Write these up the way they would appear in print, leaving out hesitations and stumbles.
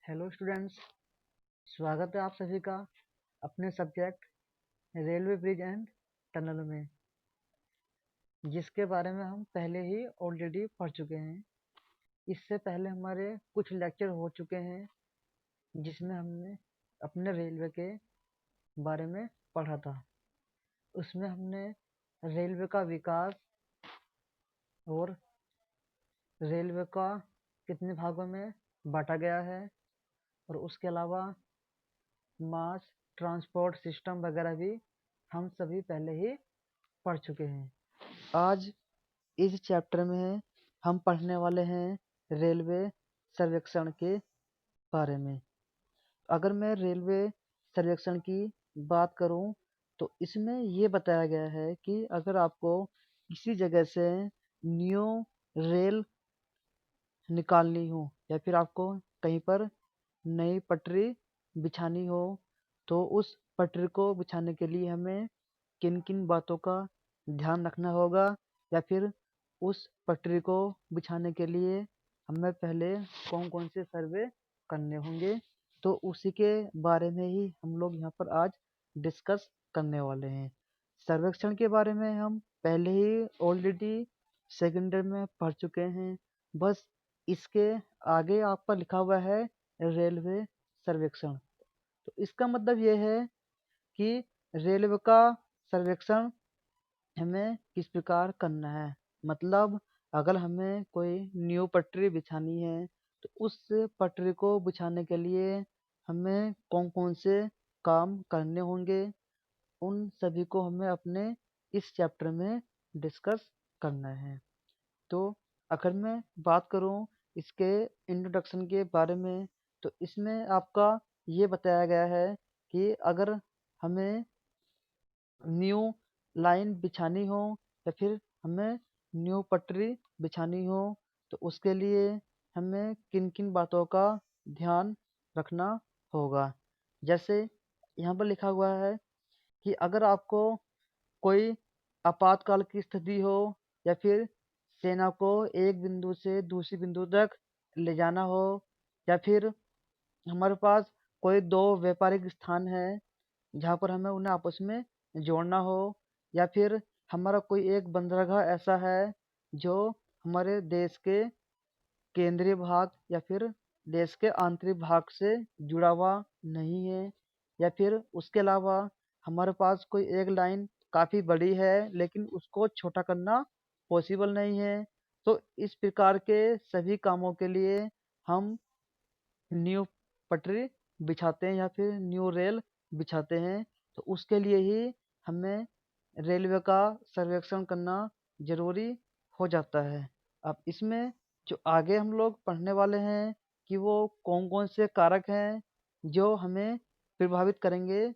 Hello students, स्वागत है आप सभी का अपने subject railway bridge and tunnel में, जिसके बारे में हम पहले ही ऑलरेडी पढ़ चुके हैं। इससे पहले हमारे कुछ लेक्चर हो चुके हैं जिसमें हमने अपने रेलवे के बारे में पढ़ा था। उसमें हमने रेलवे का विकास और रेलवे का कितने भागों में बांटा गया है और उसके अलावा मास ट्रांसपोर्ट सिस्टम वगैरह भी हम सभी पहले ही पढ़ चुके हैं। आज इस चैप्टर में हम पढ़ने वाले हैं रेलवे सर्वेक्षण के बारे में। अगर मैं रेलवे सर्वेक्षण की बात करूं तो इसमें ये बताया गया है कि अगर आपको किसी जगह से न्यू रेल निकालनी हो या फिर आपको कहीं पर नई पटरी बिछानी हो तो उस पटरी को बिछाने के लिए हमें किन किन बातों का ध्यान रखना होगा या फिर उस पटरी को बिछाने के लिए हमें पहले कौन कौन से सर्वे करने होंगे, तो उसी के बारे में ही हम लोग यहाँ पर आज डिस्कस करने वाले हैं। सर्वेक्षण के बारे में हम पहले ही ऑलरेडी सेकेंड ईयर में पढ़ चुके हैं। बस इसके आगे आपका लिखा हुआ है रेलवे सर्वेक्षण। तो इसका मतलब ये है कि रेलवे का सर्वेक्षण हमें किस प्रकार करना है। मतलब अगर हमें कोई न्यू पटरी बिछानी है तो उस पटरी को बिछाने के लिए हमें कौन कौन से काम करने होंगे, उन सभी को हमें अपने इस चैप्टर में डिस्कस करना है। तो अगर मैं बात करूं इसके इंट्रोडक्शन के बारे में तो इसमें आपका ये बताया गया है कि अगर हमें न्यू लाइन बिछानी हो या फिर हमें न्यू पटरी बिछानी हो तो उसके लिए हमें किन किन बातों का ध्यान रखना होगा। जैसे यहाँ पर लिखा हुआ है कि अगर आपको कोई आपातकाल की स्थिति हो या फिर सेना को एक बिंदु से दूसरी बिंदु तक ले जाना हो या फिर हमारे पास कोई दो व्यापारिक स्थान है जहाँ पर हमें उन्हें आपस में जोड़ना हो या फिर हमारा कोई एक बंदरगाह ऐसा है जो हमारे देश के केंद्रीय भाग या फिर देश के आंतरिक भाग से जुड़ा हुआ नहीं है या फिर उसके अलावा हमारे पास कोई एक लाइन काफ़ी बड़ी है लेकिन उसको छोटा करना पॉसिबल नहीं है, तो इस प्रकार के सभी कामों के लिए हम न्यू पटरी बिछाते हैं या फिर न्यू रेल बिछाते हैं। तो उसके लिए ही हमें रेलवे का सर्वेक्षण करना ज़रूरी हो जाता है। अब इसमें जो आगे हम लोग पढ़ने वाले हैं कि वो कौन कौन से कारक हैं जो हमें प्रभावित करेंगे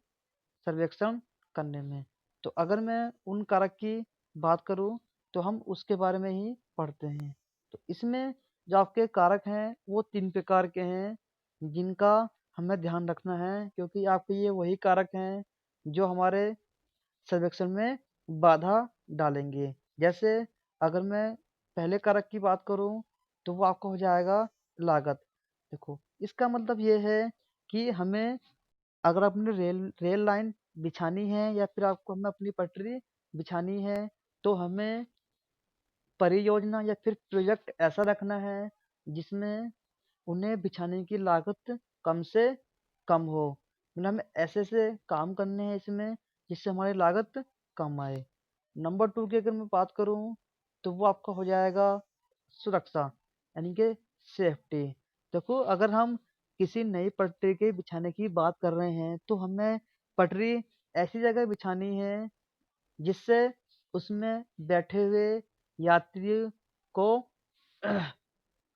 सर्वेक्षण करने में। तो अगर मैं उन कारक की बात करूं तो हम उसके बारे में ही पढ़ते हैं। तो इसमें जो आपके कारक हैं वो 3 प्रकार के हैं जिनका हमें ध्यान रखना है, क्योंकि आपके ये वही कारक हैं जो हमारे सर्वेक्षण में बाधा डालेंगे। जैसे अगर मैं पहले कारक की बात करूं तो वो आपका हो जाएगा लागत। देखो इसका मतलब ये है कि हमें अगर अपनी रेल लाइन बिछानी है या फिर आपको हमें अपनी पटरी बिछानी है तो हमें परियोजना या फिर प्रोजेक्ट ऐसा रखना है जिसमें उन्हें बिछाने की लागत कम से कम हो। मतलब हमें ऐसे ऐसे काम करने हैं इसमें जिससे हमारी लागत कम आए। नंबर 2 की अगर मैं बात करूं तो वो आपका हो जाएगा सुरक्षा, यानी कि सेफ्टी। देखो अगर हम किसी नई पटरी के बिछाने की बात कर रहे हैं तो हमें पटरी ऐसी जगह बिछानी है जिससे उसमें बैठे हुए यात्री को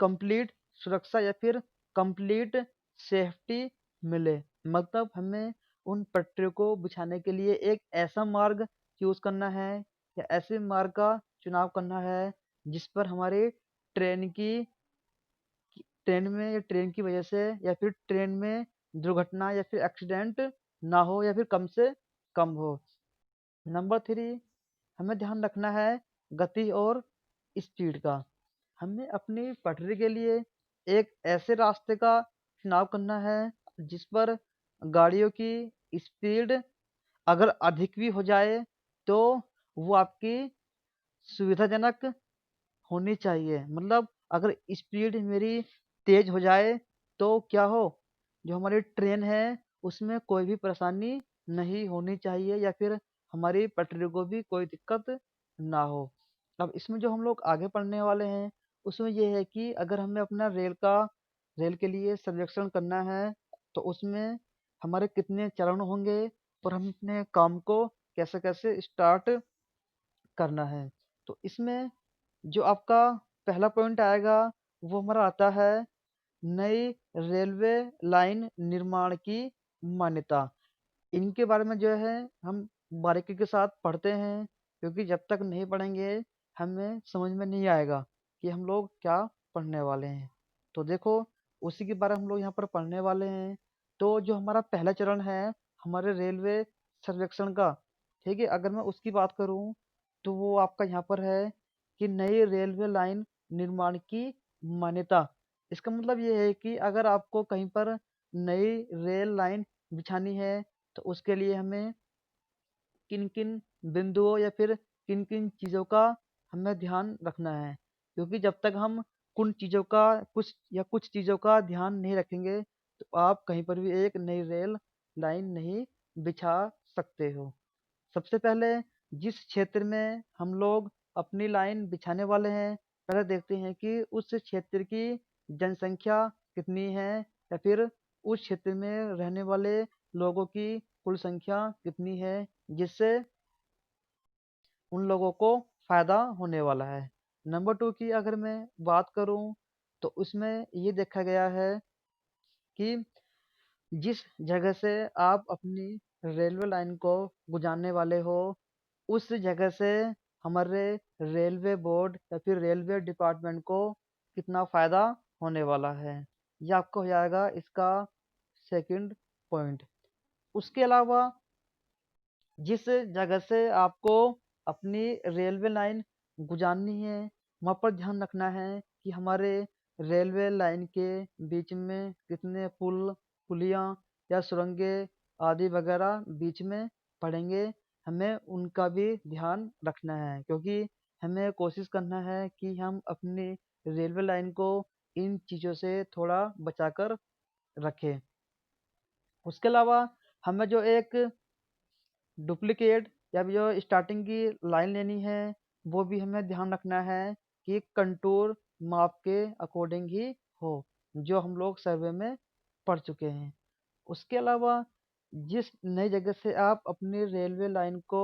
कंप्लीट सुरक्षा या फिर कंप्लीट सेफ्टी मिले। मतलब हमें उन पटरियों को बिछाने के लिए एक ऐसा मार्ग चूज करना है या ऐसे मार्ग का चुनाव करना है जिस पर हमारे ट्रेन की ट्रेन में या ट्रेन की वजह से या फिर ट्रेन में दुर्घटना या फिर एक्सीडेंट ना हो या फिर कम से कम हो। नंबर 3 हमें ध्यान रखना है गति और स्पीड का। हमें अपनी पटरी के लिए एक ऐसे रास्ते का चुनाव करना है जिस पर गाड़ियों की स्पीड अगर अधिक भी हो जाए तो वो आपकी सुविधाजनक होनी चाहिए। मतलब अगर स्पीड मेरी तेज हो जाए तो क्या हो, जो हमारी ट्रेन है उसमें कोई भी परेशानी नहीं होनी चाहिए या फिर हमारी पटरी को भी कोई दिक्कत ना हो। अब इसमें जो हम लोग आगे पढ़ने वाले हैं उसमें ये है कि अगर हमें अपना रेल के लिए सर्वेक्षण करना है तो उसमें हमारे कितने चरण होंगे और हम अपने काम को कैसे कैसे स्टार्ट करना है। तो इसमें जो आपका पहला पॉइंट आएगा वो हमारा आता है नई रेलवे लाइन निर्माण की मान्यता। इनके बारे में जो है हम बारीकी के साथ पढ़ते हैं, क्योंकि जब तक नहीं पढ़ेंगे हमें समझ में नहीं आएगा कि हम लोग क्या पढ़ने वाले हैं। तो देखो, उसी के बारे में हम लोग यहाँ पर पढ़ने वाले हैं। तो जो हमारा पहला चरण है हमारे रेलवे सर्वेक्षण का, ठीक है, अगर मैं उसकी बात करूँ तो वो आपका यहाँ पर है कि नई रेलवे लाइन निर्माण की मान्यता। इसका मतलब ये है कि अगर आपको कहीं पर नई रेल लाइन बिछानी है तो उसके लिए हमें किन किन बिंदुओं या फिर किन किन चीज़ों का हमें ध्यान रखना है। क्योंकि जब तक हम कुछ चीज़ों का ध्यान नहीं रखेंगे तो आप कहीं पर भी एक नई रेल लाइन नहीं बिछा सकते हो। सबसे पहले जिस क्षेत्र में हम लोग अपनी लाइन बिछाने वाले हैं, पहले देखते हैं कि उस क्षेत्र की जनसंख्या कितनी है या फिर उस क्षेत्र में रहने वाले लोगों की कुल संख्या कितनी है, जिससे उन लोगों को फ़ायदा होने वाला है। नंबर 2 की अगर मैं बात करूँ तो उसमें ये देखा गया है कि जिस जगह से आप अपनी रेलवे लाइन को गुजारने वाले हो उस जगह से हमारे रेलवे बोर्ड या फिर रेलवे डिपार्टमेंट को कितना फ़ायदा होने वाला है, ये आपको हो जाएगा इसका सेकंड पॉइंट। उसके अलावा जिस जगह से आपको अपनी रेलवे लाइन गुजारनी है वहाँ पर ध्यान रखना है कि हमारे रेलवे लाइन के बीच में कितने पुल, पुलियाँ या सुरंगें आदि वगैरह बीच में पड़ेंगे, हमें उनका भी ध्यान रखना है। क्योंकि हमें कोशिश करना है कि हम अपनी रेलवे लाइन को इन चीज़ों से थोड़ा बचाकर रखें। उसके अलावा हमें जो एक डुप्लीकेट या जो स्टार्टिंग की लाइन लेनी है वो भी हमें ध्यान रखना है कि कंटूर माप के अकॉर्डिंग ही हो, जो हम लोग सर्वे में पढ़ चुके हैं। उसके अलावा जिस नई जगह से आप अपनी रेलवे लाइन को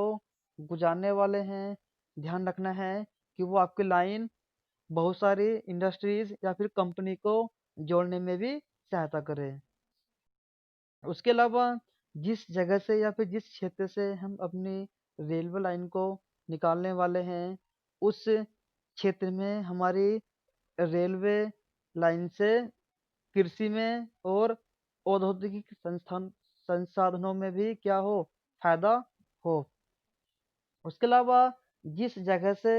गुजारने वाले हैं, ध्यान रखना है कि वो आपकी लाइन बहुत सारी इंडस्ट्रीज या फिर कंपनी को जोड़ने में भी सहायता करे। उसके अलावा जिस जगह से या फिर जिस क्षेत्र से हम अपनी रेलवे लाइन को निकालने वाले हैं उस क्षेत्र में हमारी रेलवे लाइन से कृषि में और औद्योगिक संसाधनों में भी क्या हो, फायदा हो। उसके अलावा जिस जगह से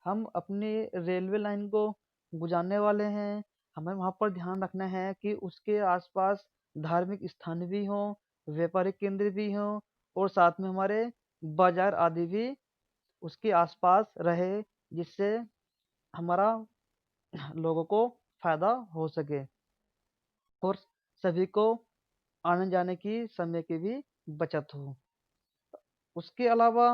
हम अपनी रेलवे लाइन को गुजारने वाले हैं हमें वहाँ पर ध्यान रखना है कि उसके आसपास धार्मिक स्थान भी हों, व्यापारिक केंद्र भी हों और साथ में हमारे बाजार आदि भी उसके आसपास रहे, जिससे हमारा लोगों को फायदा हो सके और सभी को आने जाने की समय की भी बचत हो। उसके अलावा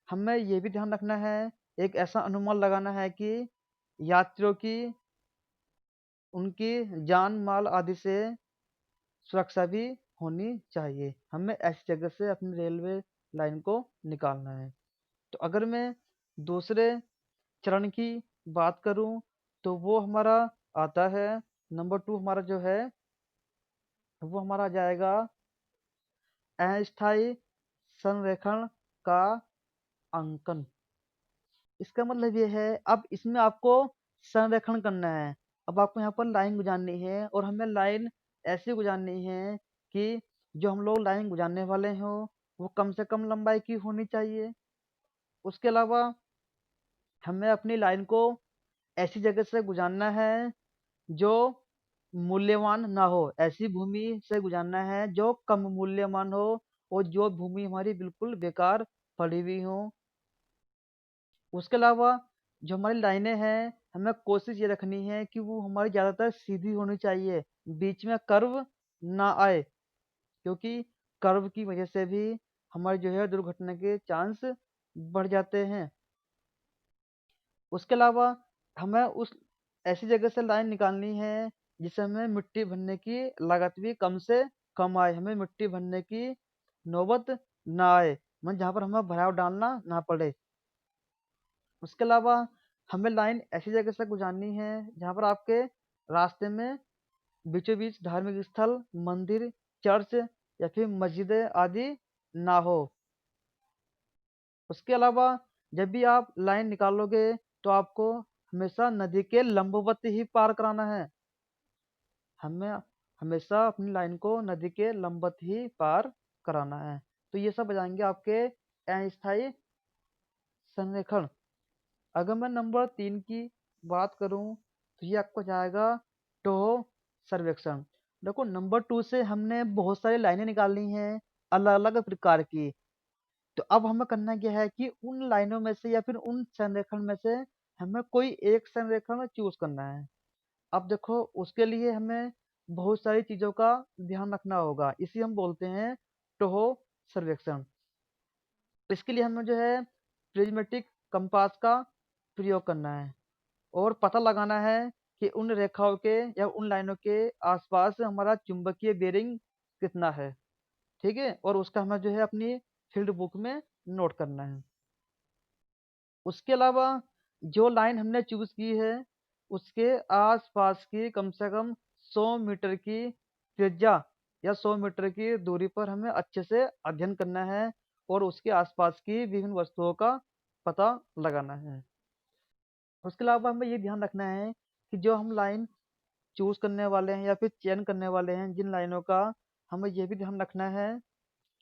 हमें ये भी ध्यान रखना है, एक ऐसा अनुमान लगाना है कि यात्रियों की उनकी जान माल आदि से सुरक्षा भी होनी चाहिए। हमें ऐसी जगह से अपनी रेलवे लाइन को निकालना है। तो अगर मैं दूसरे चरण की बात करूं तो वो हमारा आता है नंबर 2, हमारा जो है वो हमारा आ जाएगा अस्थायी संरेखण का अंकन। इसका मतलब ये है, अब इसमें आपको संरेखण करना है। अब आपको यहाँ पर लाइन गुजारनी है और हमें लाइन ऐसी गुजारनी है कि जो हम लोग लाइन गुजारने वाले हों वो कम से कम लंबाई की होनी चाहिए। उसके अलावा हमें अपनी लाइन को ऐसी जगह से गुजारना है जो मूल्यवान ना हो, ऐसी भूमि से गुजारना है जो कम मूल्यवान हो, और जो भूमि हमारी बिल्कुल बेकार पड़ी हुई हो। उसके अलावा जो हमारी लाइनें हैं, हमें कोशिश ये रखनी है कि वो हमारी ज़्यादातर सीधी होनी चाहिए, बीच में कर्व ना आए, क्योंकि कर्व की वजह से भी हमारे जो है दुर्घटना के चांस बढ़ जाते हैं। उसके अलावा हमें उस ऐसी जगह से लाइन निकालनी है जिससे हमें मिट्टी भरने की लागत भी कम से कम आए, हमें मिट्टी भरने की नौबत ना आए, मतलब जहाँ पर हमें भराव डालना ना पड़े। उसके अलावा हमें लाइन ऐसी जगह से गुजारनी है जहाँ पर आपके रास्ते में बीचों बीच धार्मिक स्थल, मंदिर, चर्च या फिर मस्जिदें आदि ना हो। उसके अलावा जब भी आप लाइन निकालोगे तो आपको हमेशा नदी के लंबवत ही पार कराना है। हमें हमेशा अपनी लाइन को नदी के लंबवत ही पार कराना है। तो ये सब बजाएंगे आपके अस्थायी संरेखण। अगर मैं नंबर 3 की बात करूं तो ये आपको जाएगा टोह सर्वेक्षण। देखो नंबर 2 से हमने बहुत सारी लाइनें निकालनी हैं अलग अलग प्रकार की। तो अब हमें करना क्या है कि उन लाइनों में से या फिर उन संरेखण में से हमें कोई एक संरेखण चूज करना है। अब देखो उसके लिए हमें बहुत सारी चीजों का ध्यान रखना होगा, इसी हम बोलते हैं टोह सर्वेक्षण। इसके लिए हमें जो है प्रिज्मेटिक कंपास का प्रयोग करना है और पता लगाना है कि उन रेखाओं के या उन लाइनों के आसपास हमारा चुंबकीय बेरिंग कितना है। ठीक है, और उसका हमें जो है अपनी फील्ड बुक में नोट करना है। उसके अलावा जो लाइन हमने चूज की है उसके आसपास की कम से कम 100 मीटर की त्रिज्या या 100 मीटर की दूरी पर हमें अच्छे से अध्ययन करना है और उसके आसपास की विभिन्न वस्तुओं का पता लगाना है। उसके अलावा हमें ये ध्यान रखना है कि जो हम लाइन चूज करने वाले हैं या फिर चयन करने वाले हैं जिन लाइनों का, हमें ये भी ध्यान रखना है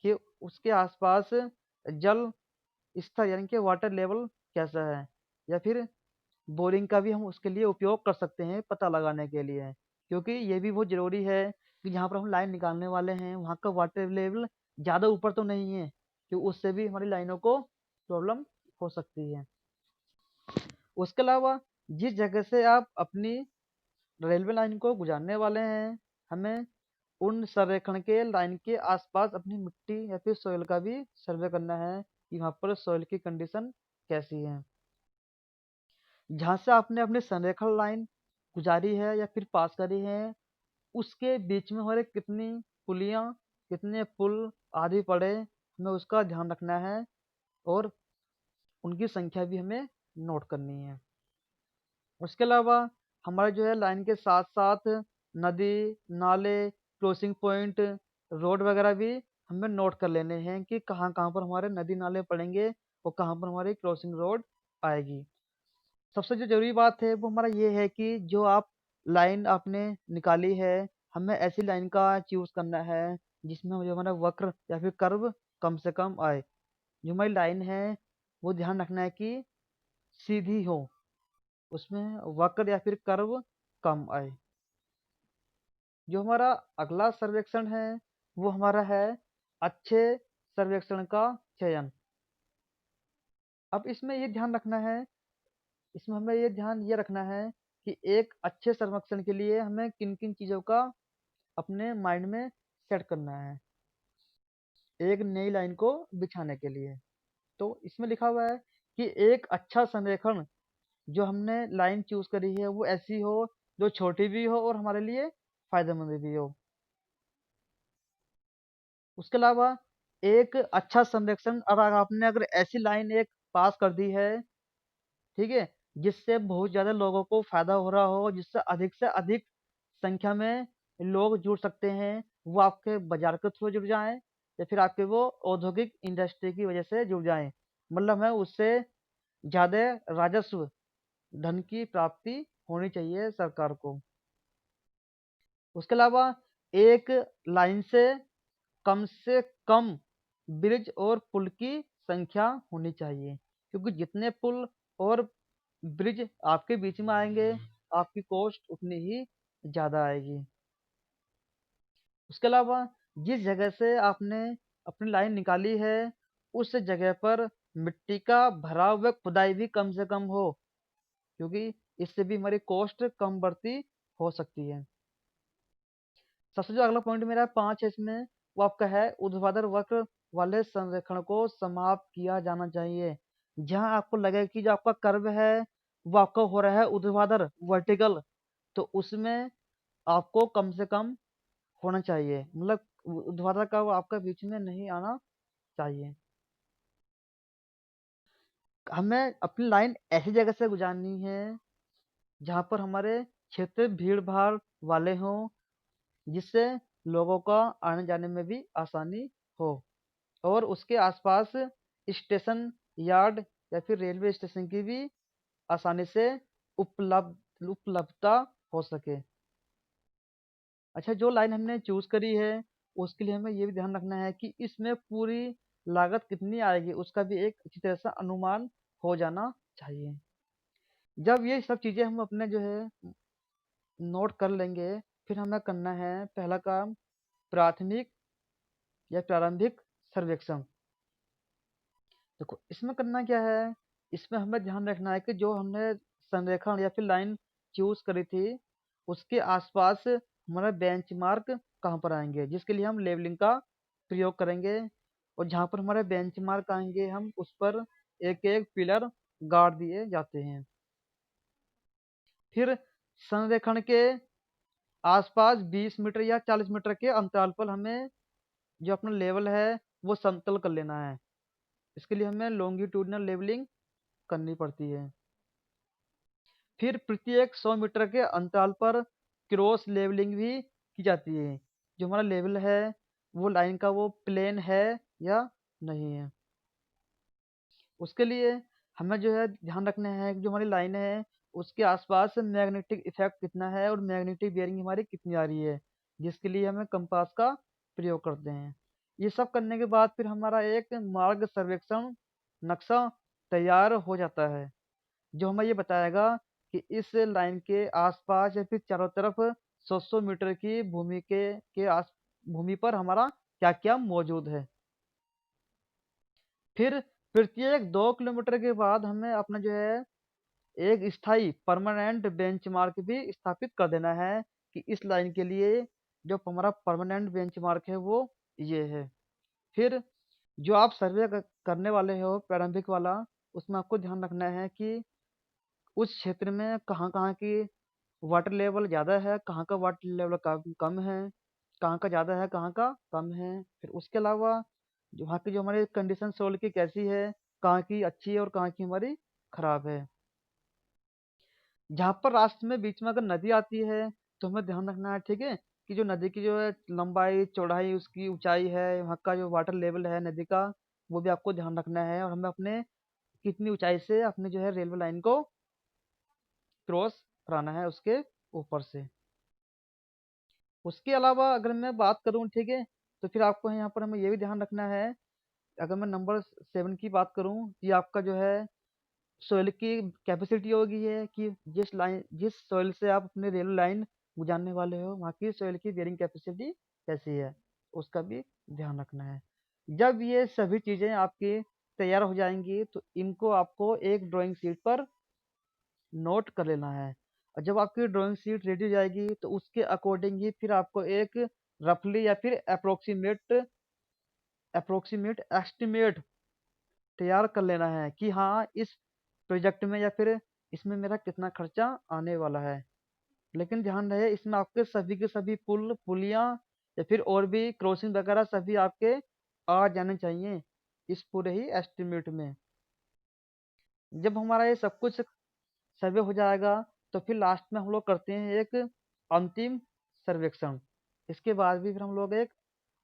कि उसके आसपास जल स्तर यानी कि वाटर लेवल कैसा है, या फिर बोरिंग का भी हम उसके लिए उपयोग कर सकते हैं पता लगाने के लिए, क्योंकि ये भी बहुत ज़रूरी है कि जहाँ पर हम लाइन निकालने वाले हैं वहाँ का वाटर लेवल ज़्यादा ऊपर तो नहीं है, क्योंकि उससे भी हमारी लाइनों को प्रॉब्लम हो सकती है। उसके अलावा जिस जगह से आप अपनी रेलवे लाइन को गुजारने वाले हैं, हमें उन संरेखण के लाइन के आसपास अपनी मिट्टी या फिर सॉइल का भी सर्वे करना है कि वहाँ पर सॉइल की कंडीशन कैसी है। जहाँ से आपने अपनी संरेखण लाइन गुजारी है या फिर पास करी है उसके बीच में हमारे कितनी पुलियाँ, कितने पुल आदि पड़े, हमें उसका ध्यान रखना है और उनकी संख्या भी हमें नोट करनी है। उसके अलावा हमारे जो है लाइन के साथ साथ नदी, नाले, क्रॉसिंग पॉइंट, रोड वगैरह भी हमें नोट कर लेने हैं कि कहाँ कहाँ पर हमारे नदी नाले पड़ेंगे और कहाँ पर हमारी क्रॉसिंग रोड आएगी। सबसे जो जरूरी बात है वो हमारा ये है कि जो आप लाइन आपने निकाली है, हमें ऐसी लाइन का चूज करना है जिसमें जो हमारा वक्र या फिर कर्व कम से कम आए। जो हमारी लाइन है वो ध्यान रखना है कि सीधी हो, उसमें वक्र या फिर कर्व कम आए। जो हमारा अगला सर्वेक्षण है वो हमारा है अच्छे सर्वेक्षण का चयन। अब इसमें ये ध्यान रखना है, इसमें हमें ये ध्यान ये रखना है कि एक अच्छे सर्वेक्षण के लिए हमें किन किन चीज़ों का अपने माइंड में सेट करना है एक नई लाइन को बिछाने के लिए। तो इसमें लिखा हुआ है कि एक अच्छा संरेखण जो हमने लाइन चूज करी है वो ऐसी हो जो छोटी भी हो और हमारे लिए फायदेमंद भी हो। उसके अलावा एक अच्छा संरक्षण अगर आपने अगर ऐसी लाइन एक पास कर दी है, ठीक है, जिससे बहुत ज़्यादा लोगों को फायदा हो रहा हो, जिससे अधिक से अधिक संख्या में लोग जुड़ सकते हैं, वो आपके बाजार के थ्रू जुड़ जाएं या फिर आपके वो औद्योगिक इंडस्ट्री की वजह से जुड़ जाएं, मतलब है उससे ज़्यादा राजस्व धन की प्राप्ति होनी चाहिए सरकार को। उसके अलावा एक लाइन से कम ब्रिज और पुल की संख्या होनी चाहिए, क्योंकि जितने पुल और ब्रिज आपके बीच में आएंगे आपकी कॉस्ट उतनी ही ज़्यादा आएगी। उसके अलावा जिस जगह से आपने अपनी लाइन निकाली है उस जगह पर मिट्टी का भराव व खुदाई भी कम से कम हो, क्योंकि इससे भी हमारी कॉस्ट कम बढ़ती हो सकती है। सबसे जो अगला पॉइंट मेरा 5 है इसमें, वो आपका है ऊर्ध्वाधर वक्र वाले संरेखण को समाप्त किया जाना चाहिए। जहां आपको लगे कि जो आपका कर्व है वो आपका हो रहा है ऊर्ध्वाधर वर्टिकल, तो उसमें आपको कम से कम होना चाहिए, मतलब ऊर्ध्वाधर का वो आपका बीच में नहीं आना चाहिए। हमें अपनी लाइन ऐसी जगह से गुजारनी है जहाँ पर हमारे क्षेत्र भीड़ भाड़ वाले हों, जिससे लोगों का आने जाने में भी आसानी हो, और उसके आसपास स्टेशन यार्ड या फिर रेलवे स्टेशन की भी आसानी से उपलब्धता हो सके। अच्छा, जो लाइन हमने चूज करी है उसके लिए हमें ये भी ध्यान रखना है कि इसमें पूरी लागत कितनी आएगी, उसका भी एक अच्छी तरह से अनुमान हो जाना चाहिए। जब ये सब चीजें हम अपने जो है नोट कर लेंगे, फिर हमें करना है पहला काम, प्राथमिक या प्रारंभिक सर्वेक्षण। देखो इसमें करना क्या है, इसमें हमें ध्यान रखना है कि जो हमने संरेखण या फिर लाइन चूज करी थी उसके आसपास हमारा बेंचमार्क कहाँ पर आएंगे, जिसके लिए हम लेवलिंग का प्रयोग करेंगे। और जहाँ पर हमारे बेंचमार्क आएंगे हम उस पर एक एक पिलर गाड़ दिए जाते हैं। फिर संरेखण के आसपास 20 मीटर या 40 मीटर के अंतराल पर हमें जो अपना लेवल है वो समतल कर लेना है। इसके लिए हमें लॉन्गिट्यूडनल लेवलिंग करनी पड़ती है। फिर प्रत्येक 100 मीटर के अंतराल पर क्रॉस लेवलिंग भी की जाती है, जो हमारा लेवल है वो लाइन का वो प्लेन है या नहीं है। उसके लिए हमें जो है ध्यान रखना है कि जो हमारी लाइन है उसके आसपास मैग्नेटिक इफेक्ट कितना है और मैग्नेटिक बेयरिंग हमारी कितनी आ रही है, जिसके लिए हमें कंपास का प्रयोग करते हैं। ये सब करने के बाद फिर हमारा एक मार्ग सर्वेक्षण नक्शा तैयार हो जाता है, जो हमें ये बताएगा कि इस लाइन के आसपास या फिर चारों तरफ 100 मीटर की भूमि के आस भूमि पर हमारा क्या क्या मौजूद है। फिर प्रत्येक 2 किलोमीटर के बाद हमें अपना जो है एक स्थायी परमानेंट बेंचमार्क भी स्थापित कर देना है कि इस लाइन के लिए जो हमारा परमानेंट बेंचमार्क है वो ये है। फिर जो आप सर्वे करने वाले हो प्रारंभिक वाला, उसमें आपको ध्यान रखना है कि उस क्षेत्र में कहाँ कहाँ की वाटर लेवल ज़्यादा है, कहाँ का वाटर लेवल कम कम है, कहाँ का ज़्यादा है कहाँ का कम है। फिर उसके अलावा जो वहाँ की जो हमारी कंडीशन सोil की कैसी है, कहाँ की अच्छी है और कहाँ की हमारी खराब है। जहाँ पर रास्ते में बीच में अगर नदी आती है तो हमें ध्यान रखना है, ठीक है, कि जो नदी की जो है लंबाई चौड़ाई उसकी ऊंचाई है, वहाँ का जो वाटर लेवल है नदी का, वो भी आपको ध्यान रखना है। और हमें अपने कितनी ऊंचाई से अपने जो है रेलवे लाइन को क्रॉस कराना है उसके ऊपर से। उसके अलावा अगर मैं बात करूँ, ठीक है, तो फिर आपको यहाँ पर हमें ये भी ध्यान रखना है। अगर मैं नंबर 7 की बात करूँ, ये आपका जो है सोइल की कैपेसिटी होगी है कि जिस सोइल से आप अपने रेल लाइन गुजारने वाले हो वहाँ की सोइल की बेयरिंग कैपेसिटी कैसी है, उसका भी ध्यान रखना है। जब ये सभी चीज़ें आपकी तैयार हो जाएंगी तो इनको आपको एक ड्राइंग शीट पर नोट कर लेना है। और जब आपकी ड्राइंग शीट रेडी हो जाएगी तो उसके अकॉर्डिंग ही फिर आपको एक रफली या फिर अप्रोक्सीमेट एस्टिमेट तैयार कर लेना है कि हाँ इस प्रोजेक्ट में या फिर इसमें मेरा कितना खर्चा आने वाला है। लेकिन ध्यान रहे इसमें आपके सभी के सभी पुल पुलियाँ या फिर और भी क्रॉसिंग वगैरह सभी आपके आ जाने चाहिए इस पूरे ही एस्टिमेट में। जब हमारा ये सब कुछ सर्वे हो जाएगा तो फिर लास्ट में हम लोग करते हैं एक अंतिम सर्वेक्षण। इसके बाद भी फिर हम लोग एक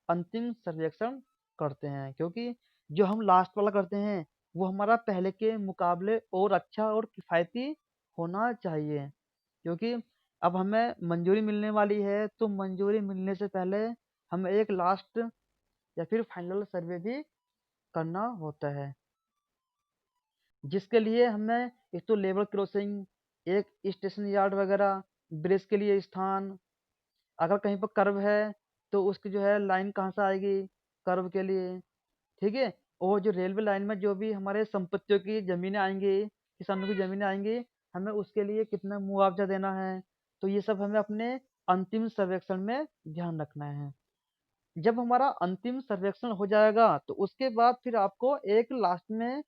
अंतिम सर्वेक्षण करते हैं, क्योंकि जो हम लास्ट वाला करते हैं वो हमारा पहले के मुकाबले और अच्छा और किफ़ायती होना चाहिए। क्योंकि अब हमें मंजूरी मिलने वाली है तो मंजूरी मिलने से पहले हमें एक लास्ट या फिर फाइनल सर्वे भी करना होता है, जिसके लिए हमें एक तो लेवल क्रॉसिंग, एक स्टेशन यार्ड वगैरह, ब्रिज के लिए स्थान, अगर कहीं पर कर्व है तो उसकी जो है लाइन कहाँ से आएगी कर्व के लिए, ठीक है। और जो रेलवे लाइन में जो भी हमारे संपत्तियों की ज़मीनें आएँगी, किसानों की ज़मीनें आएँगी, हमें उसके लिए कितना मुआवज़ा देना है, तो ये सब हमें अपने अंतिम सर्वेक्षण में ध्यान रखना है। जब हमारा अंतिम सर्वेक्षण हो जाएगा, तो उसके बाद फिर आपको एक लास्ट में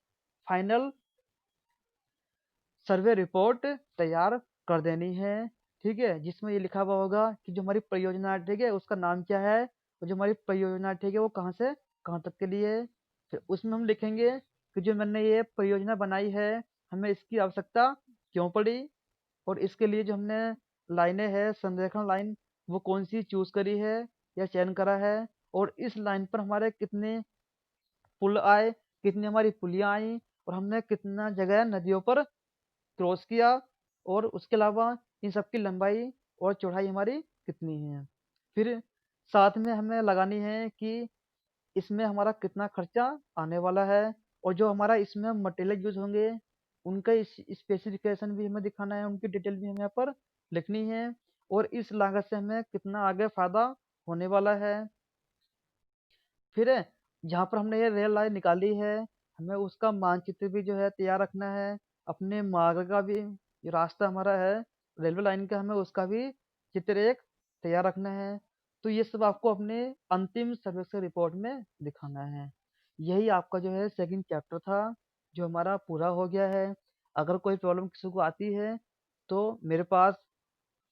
फाइनल सर्वे रिपोर्ट तैयार कर देनी है, ठीक है? जिसमें ये लिखा हुआ होगा कि जो हमारी परियोजना है, ठीक है? उसका नाम क्या है और जो हमारी परियोजना है, ठीक है? वो कहाँ से कहाँ तक के लिए है। फिर उसमें हम लिखेंगे कि जो मैंने ये परियोजना बनाई है, हमें इसकी आवश्यकता क्यों पड़ी और इसके लिए जो हमने लाइनें हैं, संरेखण लाइन, वो कौन-सी चूज़ करी है या चयन करा है और इस लाइन पर हमारे कितने पुल आए, कितनी हमारी पुलियाँ आईं और हमने कितना जगह नदियों पर क्रॉस किया और उसके अलावा इन सब की लंबाई और चौड़ाई हमारी कितनी है। फिर साथ में हमें लगानी है कि इसमें हमारा कितना खर्चा आने वाला है और जो हमारा इसमें मटेरियल यूज़ होंगे, उनका स्पेसिफिकेशन भी हमें दिखाना है, उनकी डिटेल भी हमें यहाँ पर लिखनी है और इस लागत से हमें कितना आगे फ़ायदा होने वाला है। फिर जहाँ पर हमने ये रेल लाइन निकाली है, हमें उसका मानचित्र भी जो है तैयार रखना है। अपने मार्ग का भी जो रास्ता हमारा है, रेलवे लाइन का हमें उसका भी चित्र एक तैयार रखना है। तो ये सब आपको अपने अंतिम सर्वेक्षण रिपोर्ट में दिखाना है। यही आपका जो है सेकंड चैप्टर था, जो हमारा पूरा हो गया है। अगर कोई प्रॉब्लम किसी को आती है, तो मेरे पास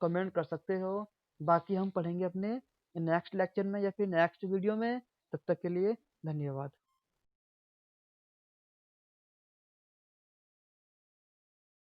कमेंट कर सकते हो। बाकी हम पढ़ेंगे अपने नेक्स्ट लेक्चर में या फिर नेक्स्ट वीडियो में। तब तक के लिए धन्यवाद।